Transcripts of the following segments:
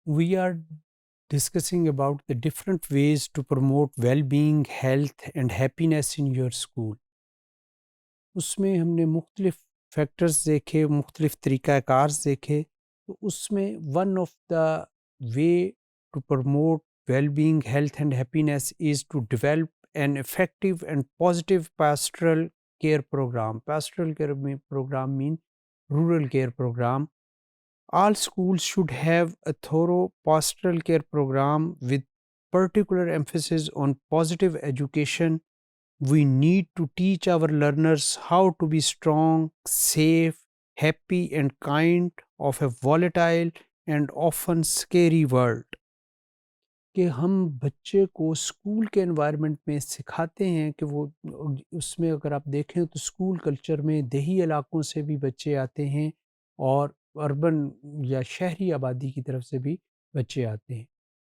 we are discussing about the different ways to promote well-being, health and happiness in your school. اس میں ہم نے مختلف factors دیکھے، مختلف طریقہ کارز دیکھے. تو اس میں one of the way to promote well being, health and happiness is to develop an effective and positive pastoral care programme. Pastoral care programme مین rural care programme. All schools should have a thorough pastoral care program with particular emphasis on positive education. We need to teach our learners how to be strong, safe, happy, and kind of a volatile and often scary world. کہ ہم بچے کو school کے environment میں سکھاتے ہیں کہ وہ اس میں اگر آپ دیکھیں تو اسکول کلچر میں دیہی علاقوں سے بھی بچے آتے ہیں اور اربن یا شہری آبادی کی طرف سے بھی بچے آتے ہیں.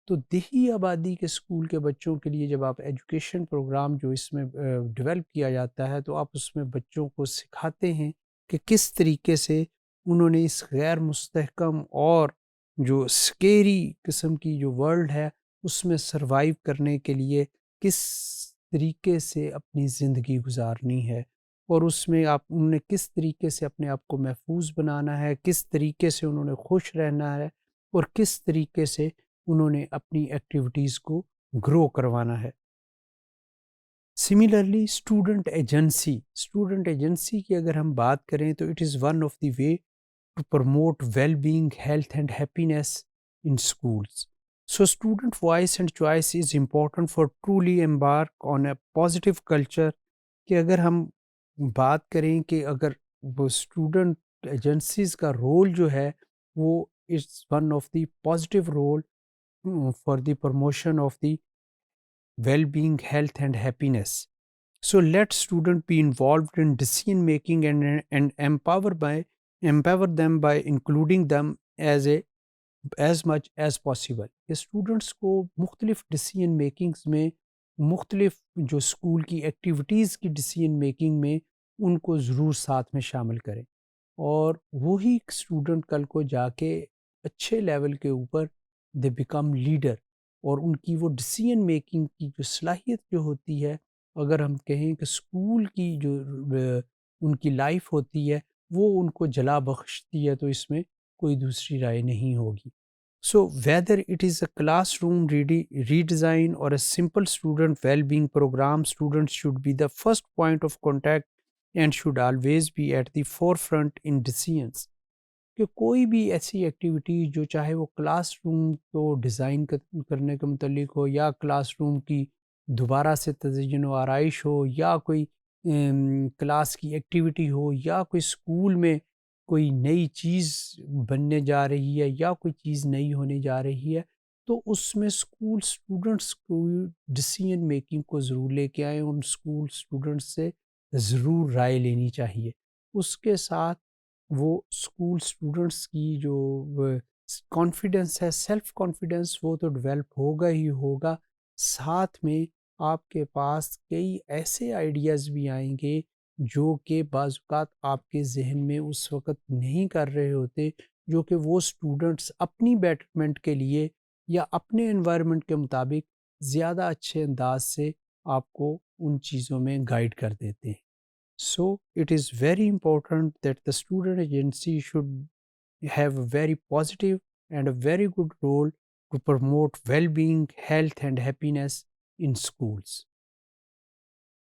تو دیہی آبادی کے اسکول کے بچوں کے لیے جب آپ ایجوکیشن پروگرام جو اس میں ڈیولپ کیا جاتا ہے تو آپ اس میں بچوں کو سکھاتے ہیں کہ کس طریقے سے انہوں نے اس غیر مستحکم اور جو سکیری قسم کی جو ورلڈ ہے اس میں سروائیو کرنے کے لیے کس طریقے سے اپنی زندگی گزارنی ہے، اور اس میں انہوں نے کس طریقے سے اپنے آپ کو محفوظ بنانا ہے، کس طریقے سے انہوں نے خوش رہنا ہے، اور کس طریقے سے انہوں نے اپنی ایکٹیویٹیز کو گرو کروانا ہے. سملرلی اسٹوڈنٹ ایجنسی کی اگر ہم بات کریں تو it is one of the way to promote well being, health and happiness in schools. So student voice and choice is important for truly embark on a positive culture. کہ اگر ہم بات کریں کہ اگر وہ اسٹوڈنٹ ایجنسیز کا role جو ہے وہ is one of the positive role for the promotion of the well being, health and happiness. So let student be involved in decision making and empower them by including them as much as possible. کہ students کو مختلف decision میکنگز میں، مختلف جو school کی activities کی decision making میں ان کو ضرور ساتھ میں شامل کریں، اور وہی اسٹوڈنٹ کل کو جا کے اچھے لیول کے اوپر دے بیکم لیڈر، اور ان کی وہ ڈیسیجن میکنگ کی جو صلاحیت جو ہوتی ہے، اگر ہم کہیں کہ اسکول کی جو ان کی لائف ہوتی ہے وہ ان کو جلا بخشتی ہے، تو اس میں کوئی دوسری رائے نہیں ہوگی. So whether it is a classroom redesign or a simple student well-being program, students should be the first point of contact and should always be at the forefront in decisions. کہ کوئی بھی ایسی ایکٹیویٹی جو چاہے وہ class room کو design کرنے کے متعلق ہو، یا کلاس روم کی دوبارہ سے تزئین و آرائش ہو، یا کوئی کلاس کی ایکٹیویٹی ہو، یا کوئی اسکول میں کوئی نئی چیز بننے جا رہی ہے، یا کوئی چیز نئی ہونے جا رہی ہے، تو اس میں اسکول اسٹوڈنٹس کو ڈیسیجن میکنگ کو ضرور لے کے آئیں. ان اسکول اسٹوڈنٹس سے ضرور رائے لینی چاہیے. اس کے ساتھ وہ اسکول اسٹوڈنٹس کی جو کانفیڈنس ہے، سیلف کانفیڈنس، وہ تو ڈیولپ ہوگا ہی ہوگا. ساتھ میں آپ کے پاس کئی ایسے آئیڈیاز بھی آئیں گے جو کہ بعض اوقات آپ کے ذہن میں اس وقت نہیں کر رہے ہوتے، جو کہ وہ اسٹوڈنٹس اپنی بیٹرمنٹ کے لیے یا اپنے انوائرمنٹ کے مطابق زیادہ اچھے انداز سے آپ کو ان چیزوں میں گائیڈ کر دیتے ہیں. So it is very important that the student agency should have a very positive and a very good role to promote well-being, health and happiness in schools.